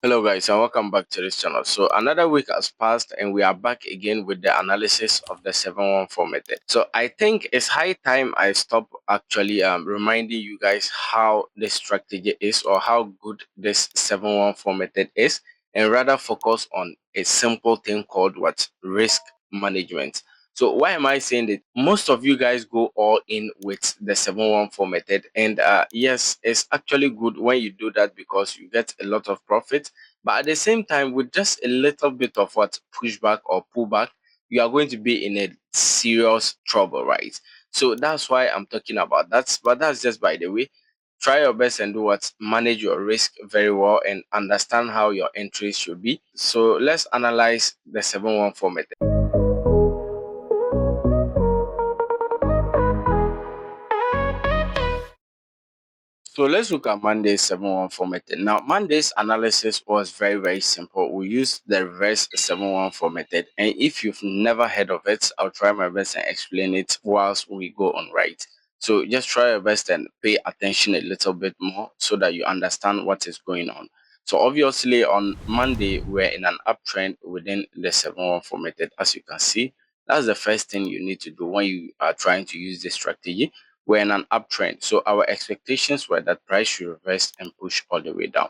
Hello guys and welcome back to this channel. So another week has passed and we are back again with the analysis of the 714 method. So I think it's high time I stop actually reminding you guys how this strategy is or how good this 714 method is, and rather focus on a simple thing called risk management. So why am I saying that? Most of you guys go all in with the 714 method, and yes, it's actually good when you do that because you get a lot of profit. But at the same time, with just a little bit of pushback or pullback, you are going to be in a serious trouble, right? So that's why I'm talking about that. But that's just by the way. Try your best and manage your risk very well and understand how your entries should be. So let's analyze the 714 method. So let's look at Monday's 714 method. Now, Monday's analysis was very simple. We used the reverse 714 method. And if you've never heard of it, I'll try my best and explain it whilst we go on, right? So just try your best and pay attention a little bit more so that you understand what is going on. So obviously on Monday, we're in an uptrend within the 714 method. As you can see, that's the first thing you need to do when you are trying to use this strategy. We're in an uptrend. So our expectations were that price should reverse and push all the way down.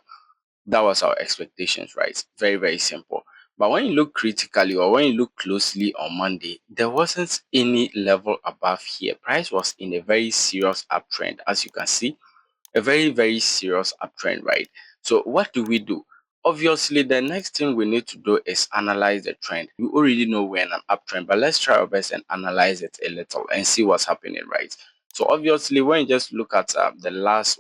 That was our expectations, right? Very simple. But when you look critically or when you look closely on Monday, there wasn't any level above here. Price was in a very serious uptrend, as you can see, a very serious uptrend, right? So what do we do? Obviously, the next thing we need to do is analyze the trend. We already know we're in an uptrend, but let's try our best and analyze it a little and see what's happening, right? So obviously, when you just look at the last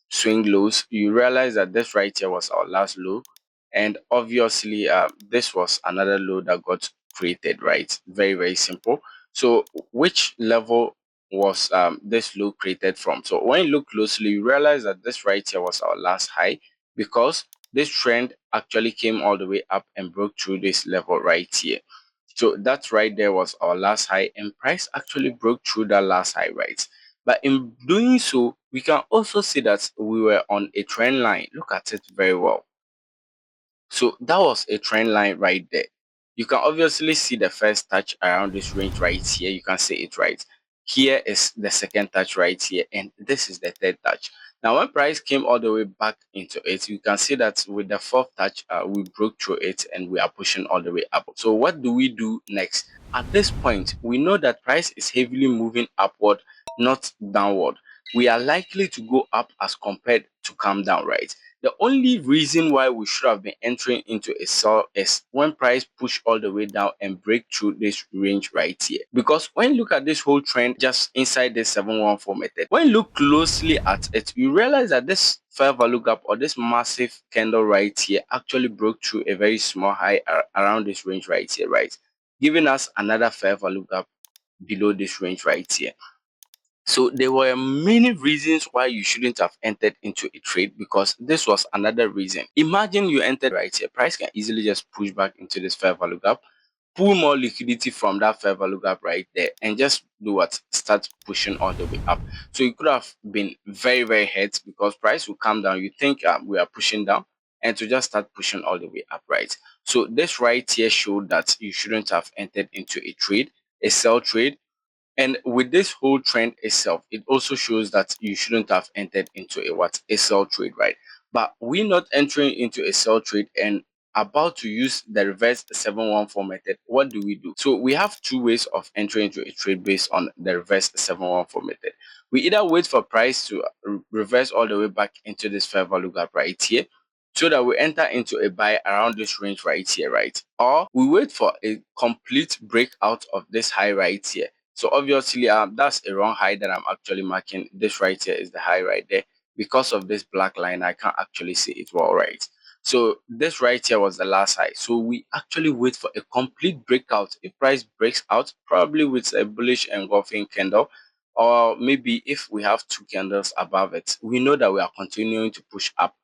swing lows, you realize that this right here was our last low, and obviously this was another low that got created, right? Very simple. So which level was this low created from? So when you look closely, you realize that this right here was our last high, because this trend actually came all the way up and broke through this level right here. So that right there was our last high, and price actually broke through that last high, right? But in doing so, we can also see that we were on a trend line. Look at it very well. So that was a trend line right there. You can obviously see the first touch around this range right here. You can see it right. Here is the second touch right here, and this is the third touch. Now, when price came all the way back into it, you can see that with the fourth touch, we broke through it and we are pushing all the way up. So what do we do next? At this point, we know that price is heavily moving upward, not downward. We are likely to go up as compared to come down, right? The only reason why we should have been entering into a sell is when price push all the way down and break through this range right here. Because when you look at this whole trend just inside this 714 method, when you look closely at it, you realize that this fair value gap or this massive candle right here actually broke through a very small high around this range right here, right? Giving us another fair value gap below this range right here. So there were many reasons why you shouldn't have entered into a trade, because this was another reason. Imagine you entered right here, price can easily just push back into this fair value gap, pull more liquidity from that fair value gap right there, and just do what? Start pushing all the way up. So you could have been very hurt because price will come down. You think we are pushing down, and to just start pushing all the way up, right? So this right here showed that you shouldn't have entered into a trade, a sell trade. And with this whole trend itself, it also shows that you shouldn't have entered into a sell trade, right? But we not entering into a sell trade and about to use the reverse 714 method. What do we do? So we have two ways of entering into a trade based on the reverse 714 method. We either wait for price to reverse all the way back into this fair value gap right here, so that we enter into a buy around this range right here, right? Or we wait for a complete breakout of this high right here. So obviously, that's a wrong high that I'm actually marking. This right here is the high right there. Because of this black line, I can't actually see it well, right? So this right here was the last high. So we actually wait for a complete breakout. If price breaks out, probably with a bullish engulfing candle, or maybe if we have two candles above it, we know that we are continuing to push up.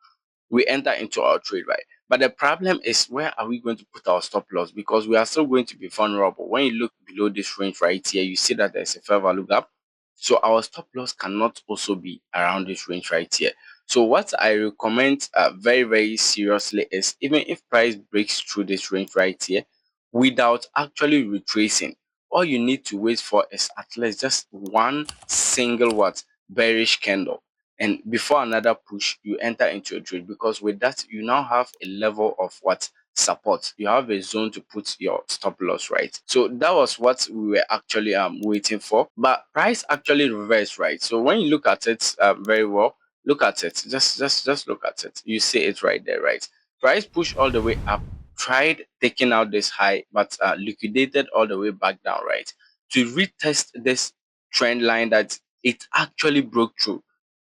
We enter into our trade, right? But the problem is, where are we going to put our stop loss? Because we are still going to be vulnerable. When you look below this range right here, you see that there's a fair value gap. So our stop loss cannot also be around this range right here. So what I recommend very, very seriously is, even if price breaks through this range right here without actually retracing, all you need to wait for is at least just one single what bearish candle, and before another push you enter into a trade, because with that you now have a level of what support. You have a zone to put your stop loss, right? So that was what we were actually waiting for, but price actually reversed, right? So when you look at it very well, look at it, just look at it, you see it right there, right? Price pushed all the way up, tried taking out this high, but liquidated all the way back down, right, to retest this trend line that it actually broke through.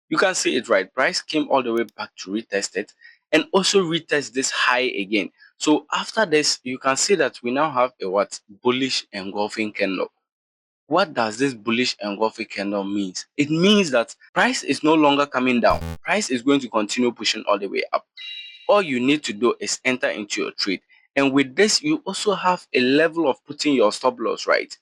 You can see it, right? Price came all the way back to retest it and also retest this high again. So after this, you can see that we now have a what bullish engulfing candle. What does this bullish engulfing candle means? It means that price is no longer coming down. Price is going to continue pushing all the way up. All you need to do is enter into your trade. And with this, you also have a level of putting your stop loss, right?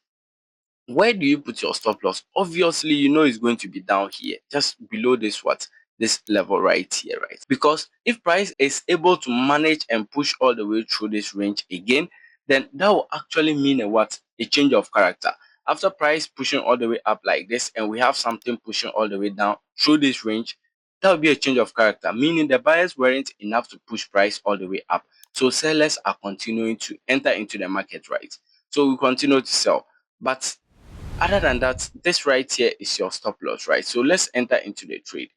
Where do you put your stop loss? Obviously, you know it's going to be down here, just below this what? This level right here, right? Because if price is able to manage and push all the way through this range again, then that will actually mean a what? A change of character. After price pushing all the way up like this, and we have something pushing all the way down through this range, that will be a change of character, meaning the buyers weren't enough to push price all the way up. So sellers are continuing to enter into the market, right? So we continue to sell. But other than that, this right here is your stop loss, right? So let's enter into the trade.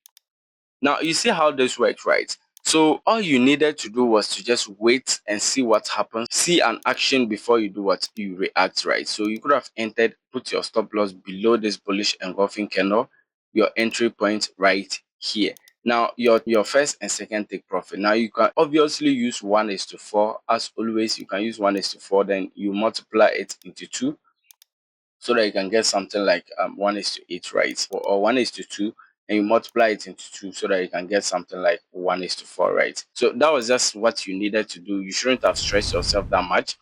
Now, you see how this works, right? So all you needed to do was to just wait and see what happens, see an action before you do what you react, right? So you could have entered, put your stop loss below this bullish engulfing candle, your entry point right here. Now, your first and second take profit. Now, you can obviously use 1:4. As always, you can use 1:4, then you multiply it into 2, so that you can get something like 1:8, right? Or 1:2, and you multiply it into 2 so that you can get something like 1:4, right? So that was just what you needed to do. You shouldn't have stressed yourself that much.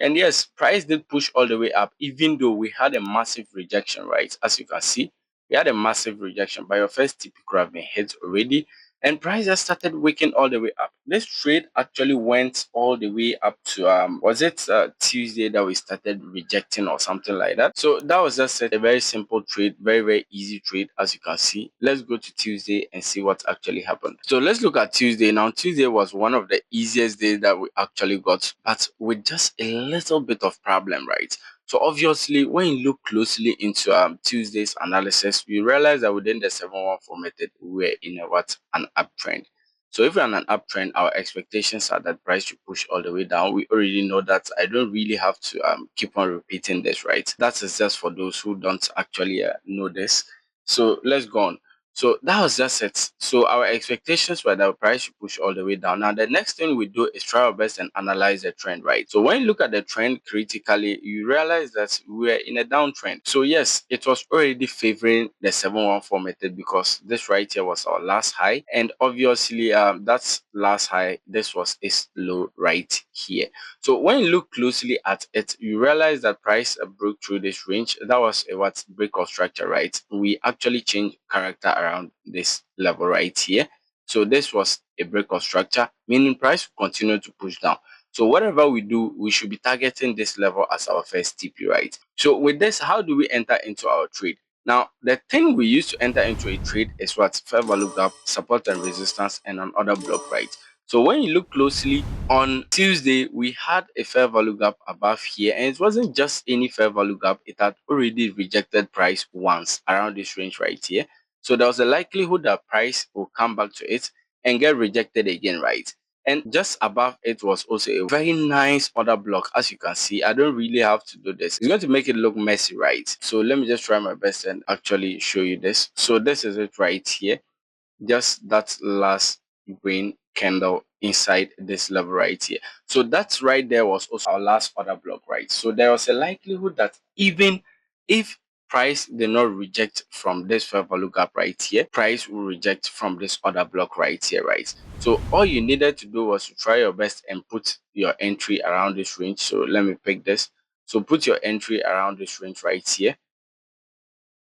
And yes, price did push all the way up, even though we had a massive rejection, right? As you can see, we had a massive rejection, but your first TP could have been hit already. And price just started waking all the way up. This trade actually went all the way up to was it Tuesday that we started rejecting or something like that. So that was just a very simple trade, very, very easy trade, as you can see. Let's go to Tuesday and see what actually happened. So let's look at Tuesday. Now, Tuesday was one of the easiest days that we actually got, but with just a little bit of problem, right? So obviously, when you look closely into Tuesday's analysis, we realize that within the 714 method, we were in a what? An uptrend. So if we're on an uptrend, our expectations are that price should push all the way down. We already know that. I don't really have to keep on repeating this, right? That is just for those who don't actually know this. So let's go on. So that was just it. So our expectations were that the price should push all the way down. Now, the next thing we do is try our best and analyze the trend, right? So when you look at the trend critically, you realize that we're in a downtrend. So yes, it was already favoring the 714 method, because this right here was our last high. And obviously, that's last high. This was its low right here. So when you look closely at it, you realize that price broke through this range. That was a what breakout structure, right? We actually changed character around this level right here. So this was a breakout structure, meaning price will continue to push down. So whatever we do, we should be targeting this level as our first TP, right? So with this, how do we enter into our trade? Now, the thing we use to enter into a trade is what? Fair value gap, support and resistance, and another block, right? So when you look closely on Tuesday, we had a fair value gap above here, and it wasn't just any fair value gap, it had already rejected price once around this range right here. So there was a likelihood that price will come back to it and get rejected again, right? And just above it was also a very nice order block. As you can see, I don't really have to do this. It's going to make it look messy, right? So let me just try my best and actually show you this. So this is it right here, just that last green candle inside this level right here. So that's right there was also our last order block, right? So there was a likelihood that even if price did not reject from this fair value gap right here, price will reject from this order block right here, right? So all you needed to do was to try your best and put your entry around this range. So let me pick this. So put your entry around this range right here.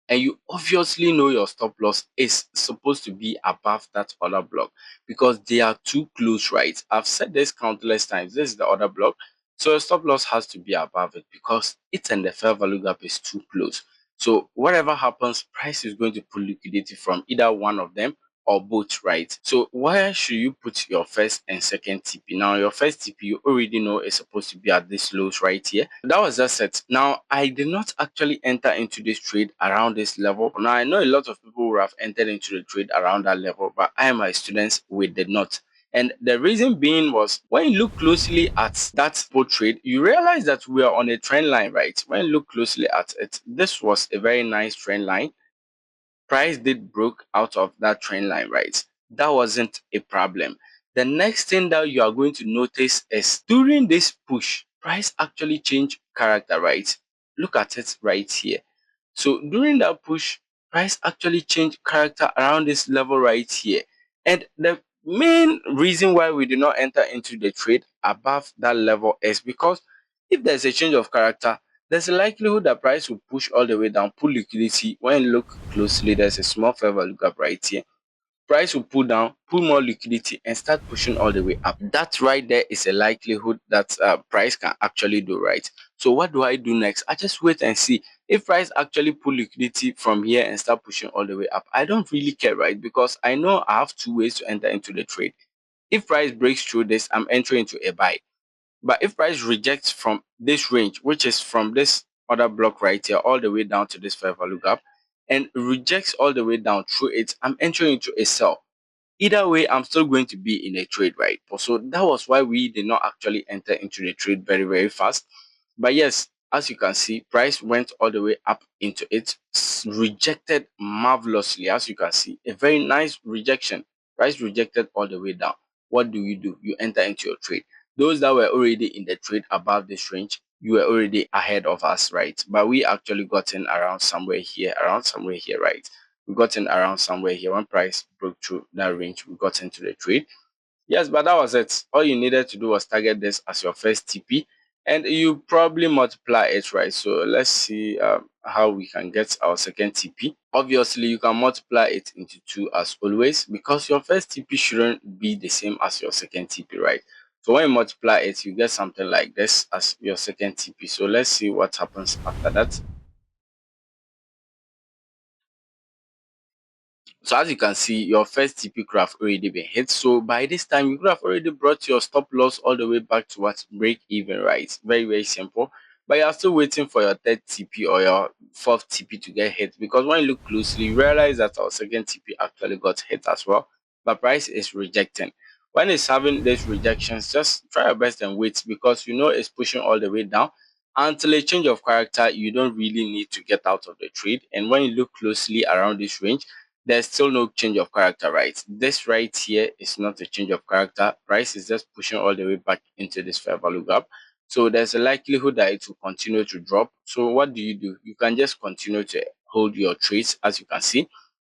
and you obviously know your stop loss is supposed to be above that other block because they are too close, right? I've said this countless times. This is the other block. So your stop loss has to be above it because it and the fair value gap is too close. So whatever happens, price is going to pull liquidity from either one of them or both, right? So where should you put your first and second TP? Now your first TP you already know is supposed to be at this lows right here. That was just it. Now I did not actually enter into this trade around this level. Now I know a lot of people who have entered into the trade around that level, but I and my students, we did not. And the reason being was when you look closely at that spot trade, you realize that we are on a trend line, right? When you look closely at it, this was a very nice trend line. Price did broke out of that trend line, right? That wasn't a problem. The next thing that you are going to notice is during this push, price actually changed character, right? Look at it right here. So during that push, price actually changed character around this level right here. And the main reason why we did not enter into the trade above that level is because if there's a change of character, there's a likelihood that price will push all the way down, pull liquidity. When you look closely, there's a small fair value gap right here. Price will pull down, pull more liquidity, and start pushing all the way up. That right there is a likelihood that price can actually do, right? So what do I do next? I just wait and see. If price actually pull liquidity from here and start pushing all the way up, I don't really care, right? Because I know I have two ways to enter into the trade. If price breaks through this, I'm entering into a buy. But if price rejects from this range, which is from this other block right here, all the way down to this fair value gap, and rejects all the way down through it, I'm entering into a sell. Either way, I'm still going to be in a trade, right? So that was why we did not actually enter into the trade very, very fast. But yes, as you can see, price went all the way up into it, rejected marvelously. As you can see, a very nice rejection. Price rejected all the way down. What do? You enter into your trade. Those that were already in the trade above this range, you were already ahead of us, right? But we actually got in around somewhere here, right? We got in around somewhere here. When price broke through that range, we got into the trade. Yes, but that was it. All you needed to do was target this as your first TP, and you probably multiply it, right? So let's see how we can get our second TP. Obviously, you can multiply it into 2 as always because your first TP shouldn't be the same as your second TP, right? So when you multiply it, you get something like this as your second TP. So let's see what happens after that. So as you can see, your first TP could have already been hit. So by this time, you could have already brought your stop loss all the way back to what break even, right? Very, very simple. But you are still waiting for your third TP or your fourth TP to get hit because when you look closely, you realize that our second TP actually got hit as well. But price is rejecting. When it's having these rejections, just try your best and wait because you know it's pushing all the way down. Until a change of character, you don't really need to get out of the trade. And when you look closely around this range, there's still no change of character, right? This right here is not a change of character. Price is just pushing all the way back into this fair value gap. So there's a likelihood that it will continue to drop. So what do? You can just continue to hold your trades as you can see,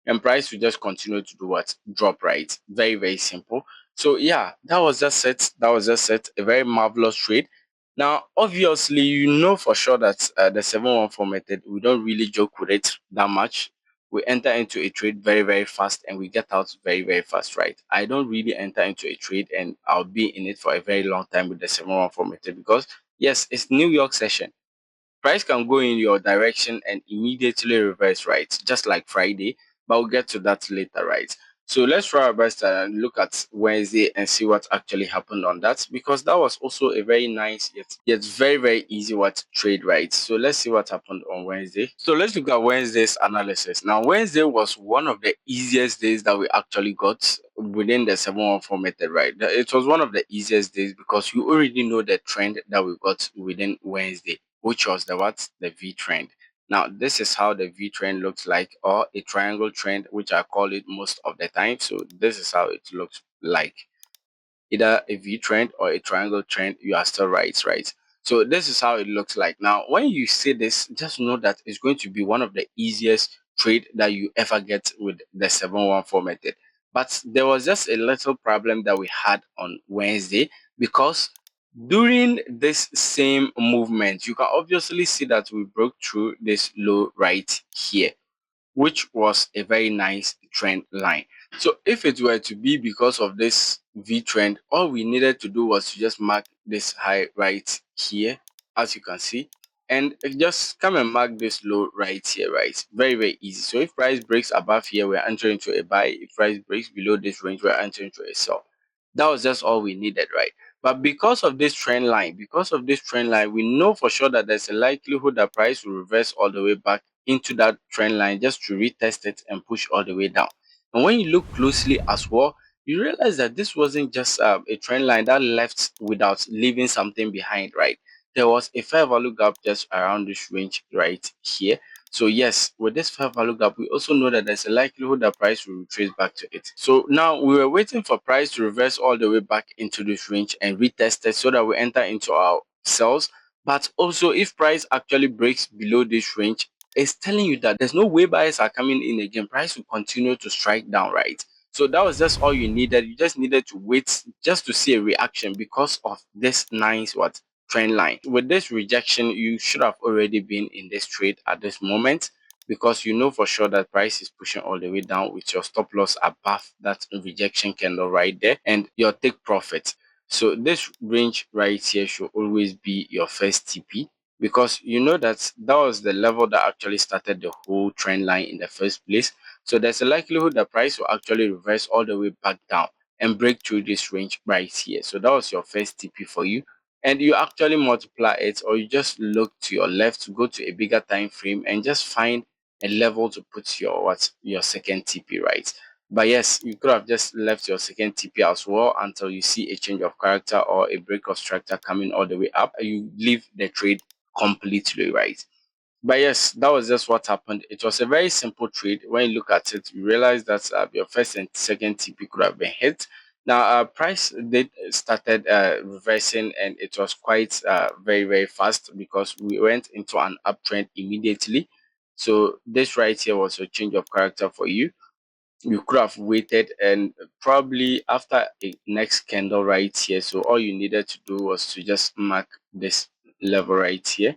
and price will just continue to do what? Drop, right? Very, very simple. So yeah, that was just it. That was just it. A very marvelous trade. Now, obviously, you know for sure that the 714 method, we don't really joke with it that much. We enter into a trade very, very fast and we get out very, very fast, right? I don't really enter into a trade and I'll be in it for a very long time with the 714 method because, yes, it's New York session. Price can go in your direction and immediately reverse, right? Just like Friday, but we'll get to that later, right? So let's try our best and look at Wednesday and see what actually happened on that because that was also a very nice yet very, very easy what trade, right? So let's see what happened on Wednesday. So let's look at Wednesday's analysis. Now, Wednesday was one of the easiest days that we actually got within the 714 method, right? It was one of the easiest days because you already know the trend that we got within Wednesday, which was the what? The V trend. Now, this is how the V trend looks like, or a triangle trend, which I call it most of the time. So this is how it looks like. Either a V trend or a triangle trend, you are still right? So this is how it looks like. Now, when you see this, just know that it's going to be one of the easiest trade that you ever get with the 714 method. But there was just a little problem that we had on Wednesday because during this same movement, you can obviously see that we broke through this low right here. which was a very nice trend line. So if it were to be because of this V trend, all we needed to do was to just mark this high right here, as you can see, and just come and mark this low right here, right? Very, very easy. So if price breaks above here, we're entering into a buy. If price breaks below this range, we're entering into a sell. That was just all we needed, right? But because of this trend line, we know for sure that there's a likelihood that price will reverse all the way back into that trend line just to retest it and push all the way down. And when you look closely as well, you realize that this wasn't just a trend line that left without leaving something behind, right? There was a fair value gap just around this range right here. So yes, with this fair value gap, we also know that there's a likelihood that price will retrace back to it. So now we were waiting for price to reverse all the way back into this range and retest it so that we enter into our sells. But also if price actually breaks below this range, it's telling you that there's no way buyers are coming in again. Price will continue to strike down, right? So that was just all you needed. You just needed to wait just to see a reaction because of this nice trend line. With this rejection, you should have already been in this trade at this moment because you know for sure that price is pushing all the way down with your stop loss above that rejection candle right there and your take profit. So this range right here should always be your first TP because you know that that was the level that actually started the whole trend line in the first place. So there's a likelihood that price will actually reverse all the way back down and break through this range right here. So that was your first TP for you, and you actually multiply it, or you just look to your left to go to a bigger time frame and just find a level to put your second TP, right? But yes, you could have just left your second TP as well until you see a change of character or a break of structure coming all the way up. You leave the trade completely, right? But yes, that was just what happened. It was a very simple trade. When you look at it, you realize that your first and second TP could have been hit. Now, price did started reversing, and it was quite very, very fast because we went into an uptrend immediately. So this right here was a change of character for you. You could have waited and probably after a next candle right here. So all you needed to do was to just mark this level right here,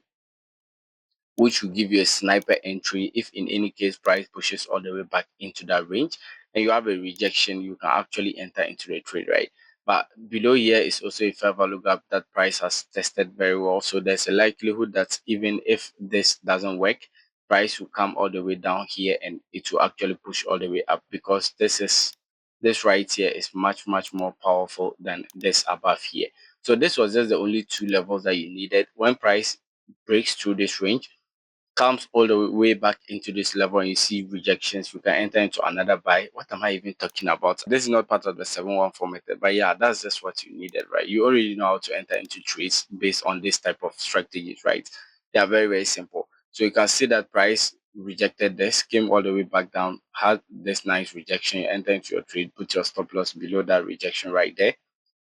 which will give you a sniper entry if in any case price pushes all the way back into that range and you have a rejection, you can actually enter into the trade, right? But below here is also a fair value gap that price has tested very well. So there's a likelihood that even if this doesn't work, price will come all the way down here and it will actually push all the way up because this right here is much, much more powerful than this above here. So this was just the only two levels that you needed. When price breaks through this range, comes all the way back into this level and you see rejections, you can enter into another buy. What am I even talking about? This is not part of the 7-1-4 method, but yeah, that's just what you needed, right? You already know how to enter into trades based on this type of strategies, right? They are very, very simple. So you can see that price rejected this, came all the way back down, had this nice rejection, you enter into your trade, put your stop loss below that rejection right there,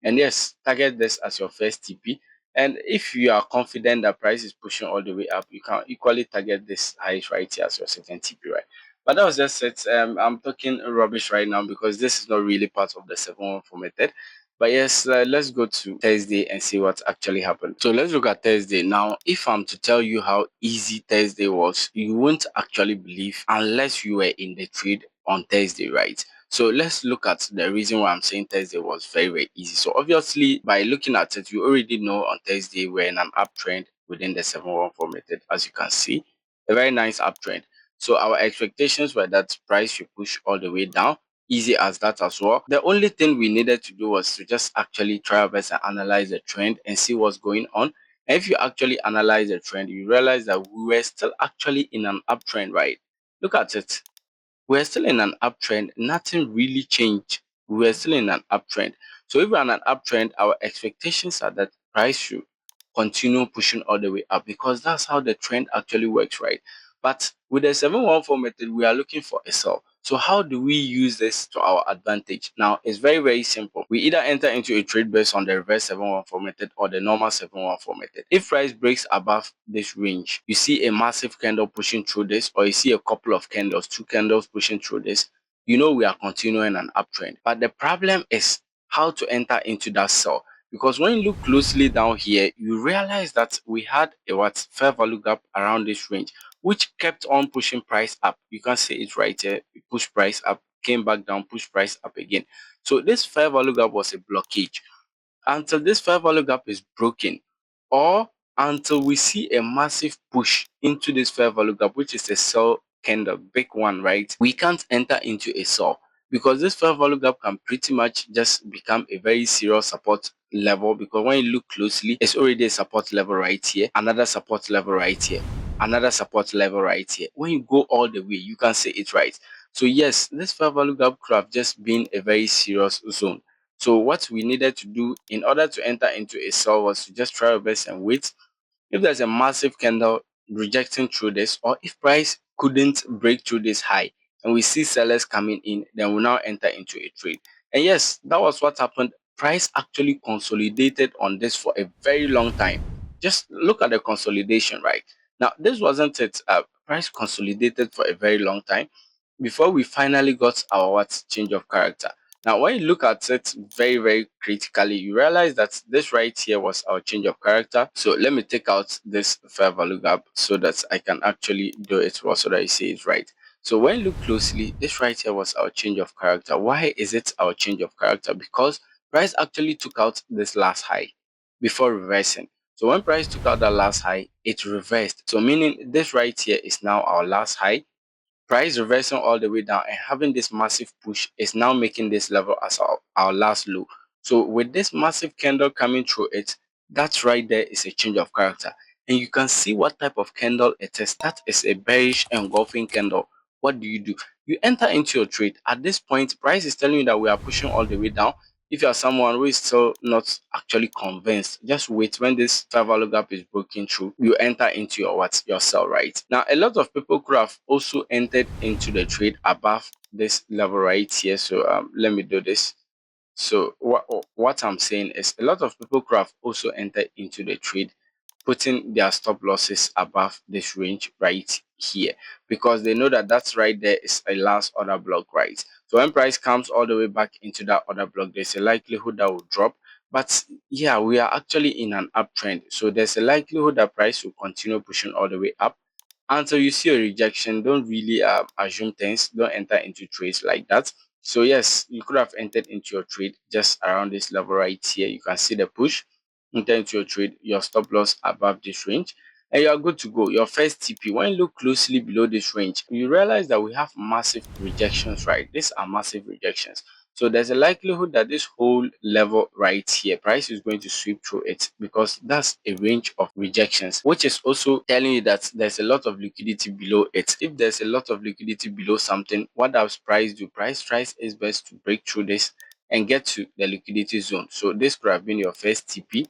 and yes, target this as your first TP. And if you are confident that price is pushing all the way up, you can equally target this highest right here as your second TP, right? But that was just it. I'm talking rubbish right now because this is not really part of the 7-1-4 method. But yes, let's go to Thursday and see what actually happened. So let's look at Thursday. Now, if I'm to tell you how easy Thursday was, you won't actually believe unless you were in the trade on Thursday, right? So let's look at the reason why I'm saying Thursday was very, very easy. So obviously, by looking at it, you already know on Thursday we're in an uptrend within the 7-1-4 method, as you can see, a very nice uptrend. So our expectations were that price should push all the way down, easy as that as well. The only thing we needed to do was to just actually try our best and analyze the trend and see what's going on. And if you actually analyze the trend, you realize that we were still actually in an uptrend, right? Look at it, we're still in an uptrend. Nothing really changed. We're still in an uptrend. So if we're on an uptrend, our expectations are that price should continue pushing all the way up because that's how the trend actually works, right? But with the 7-1-4 method, we are looking for a sell. So how do we use this to our advantage? Now, it's very, very simple. We either enter into a trade based on the reverse 7-1-4 method or the normal 7-1-4 method. If price breaks above this range, you see a massive candle pushing through this, or you see a couple of candles, two candles pushing through this, you know we are continuing an uptrend. But the problem is how to enter into that sell. Because when you look closely down here, you realize that we had a fair value gap around this range, which kept on pushing price up. You can see it right here. It pushed price up, came back down, pushed price up again. So this fair value gap was a blockage until this fair value gap is broken, or until we see a massive push into this fair value gap, which is a sell candle, big one, right? We can't enter into a sell because this fair value gap can pretty much just become a very serious support level, because when you look closely, it's already a support level right here, another support level right here, another support level right here. When you go all the way, you can see it right. So yes, this fair value gap could have just been a very serious zone. So what we needed to do in order to enter into a sell was to just try our best and wait. If there's a massive candle rejecting through this, or if price couldn't break through this high and we see sellers coming in, then we'll now enter into a trade. And yes, that was what happened. Price actually consolidated on this for a very long time. Just look at the consolidation, right? Now, this wasn't it. Price consolidated for a very long time before we finally got our what change of character. Now, when you look at it very, very critically, you realize that this right here was our change of character. So let me take out this fair value gap so that I can actually do it well, so that you see it right. So when you look closely, this right here was our change of character. Why is it our change of character? Because price actually took out this last high before reversing. So when price took out that last high, it reversed. So meaning this right here is now our last high. Price reversing all the way down and having this massive push is now making this level as our last low. So with this massive candle coming through it, that right there is a change of character. And you can see what type of candle it is. That is a bearish engulfing candle. What do? You enter into your trade. At this point, price is telling you that we are pushing all the way down. If you are someone who is still not actually convinced, just wait. When this fair value gap is broken through, you enter into your sell, right? Now, a lot of people could have also entered into the trade above this level right here. So let me do this. So what I'm saying is a lot of people could have also entered into the trade, putting their stop losses above this range right here, because they know that that's right there is a last order block, right? So when price comes all the way back into that order block, there's a likelihood that will drop. But yeah, we are actually in an uptrend, so there's a likelihood that price will continue pushing all the way up until you see a rejection. Don't really assume things. Don't enter into trades like that. So yes, you could have entered into your trade just around this level right here. You can see the push. Enter into your trade, your stop loss above this range, and you are good to go. Your first TP, when you look closely below this range, you realize that we have massive rejections, right? These are massive rejections. So there's a likelihood that this whole level right here, price is going to sweep through it, because that's a range of rejections, which is also telling you that there's a lot of liquidity below it. If there's a lot of liquidity below something, what does price do? Price tries its best to break through this and get to the liquidity zone. So this could have been your first TP,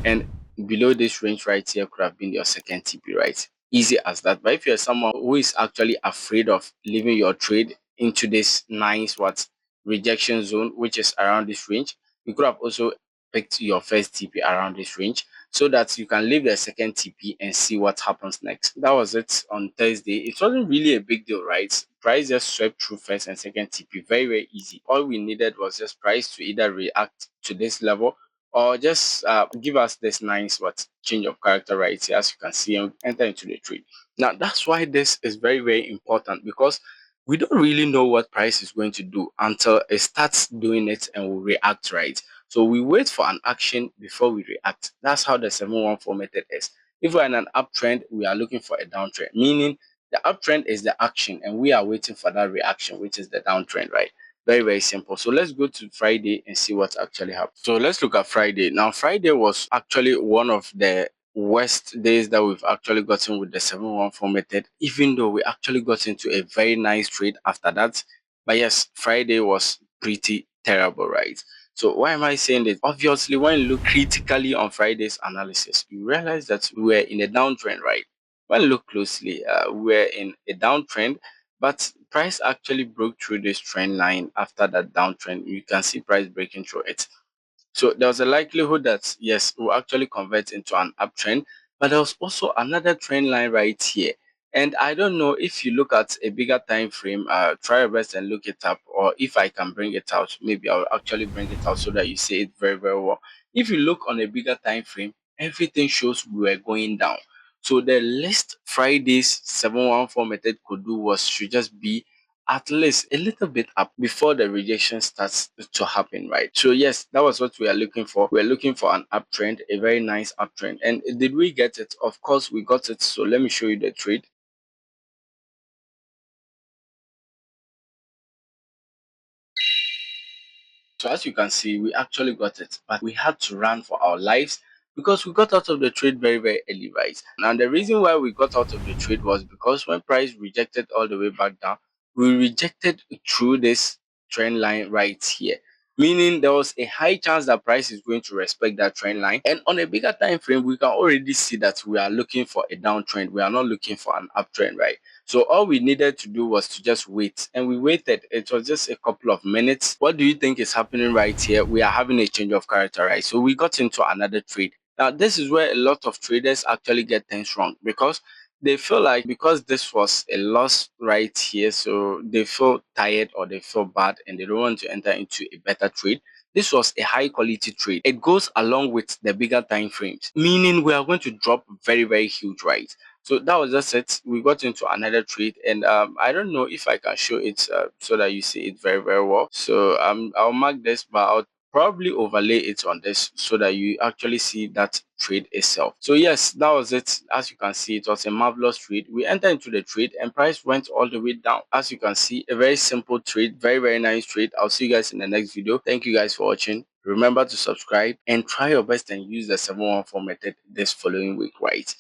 and below this range right here could have been your second TP, right? Easy as that. But if you're someone who is actually afraid of leaving your trade into this nice what rejection zone, which is around this range, you could have also picked your first TP around this range so that you can leave the second TP and see what happens next. That was it on Thursday. It wasn't really a big deal, right? Price just swept through first and second TP. Very, very easy. All we needed was just price to either react to this level or just give us this nice what change of character right here, as you can see, and enter into the trade. Now that's why this is very, very important, because we don't really know what price is going to do until it starts doing it and we react, right? So we wait for an action before we react. That's how the 714 method is. If we're in an uptrend, we are looking for a downtrend, meaning the uptrend is the action and we are waiting for that reaction, which is the downtrend, right? Very, very simple. So let's go to Friday and see what actually happened. So let's look at Friday. Now, Friday was actually one of the worst days that we've actually gotten with the 714 method, even though we actually got into a very nice trade after that. But yes, Friday was pretty terrible, right? So why am I saying this? Obviously, when you look critically on Friday's analysis, you realize that we were in a downtrend, right? When you look closely, we're in a downtrend, but price actually broke through this trend line after that downtrend. You can see price breaking through it. So there was a likelihood that yes, it will actually convert into an uptrend, but there was also another trend line right here. And I don't know if you look at a bigger time frame, try your best and look it up, or if I can bring it out, maybe I'll actually bring it out so that you see it very, very well. If you look on a bigger time frame, everything shows we were going down. So the least Friday's 714 method could do was should just be at least a little bit up before the rejection starts to happen, right? So yes, that was what we are looking for. We're looking for an uptrend, a very nice uptrend. And did we get it? Of course we got it. So let me show you the trade. So as you can see, we actually got it, but we had to run for our lives because we got out of the trade very, very early, right? And the reason why we got out of the trade was because when price rejected all the way back down, we rejected through this trend line right here. Meaning there was a high chance that price is going to respect that trend line. And on a bigger time frame, we can already see that we are looking for a downtrend. We are not looking for an uptrend, right? So all we needed to do was to just wait, and we waited. It was just a couple of minutes. What do you think is happening right here? We are having a change of character, right? So we got into another trade. Now this is where a lot of traders actually get things wrong because they feel like because this was a loss right here, so they feel tired or they feel bad and they don't want to enter into a better trade. This was a high quality trade. It goes along with the bigger time frames, meaning we are going to drop very, very huge, right? So that was just it. We got into another trade, and I don't know if I can show it so that you see it very, very well. So I'll mark this, but I'll probably overlay it on this so that you actually see that trade itself. So yes, that was it. As you can see, it was a marvelous trade. We entered into the trade and price went all the way down. As you can see, a very simple trade, very, very nice trade. I'll see you guys in the next video. Thank you guys for watching. Remember to subscribe and try your best and use the 714 method this following week, right?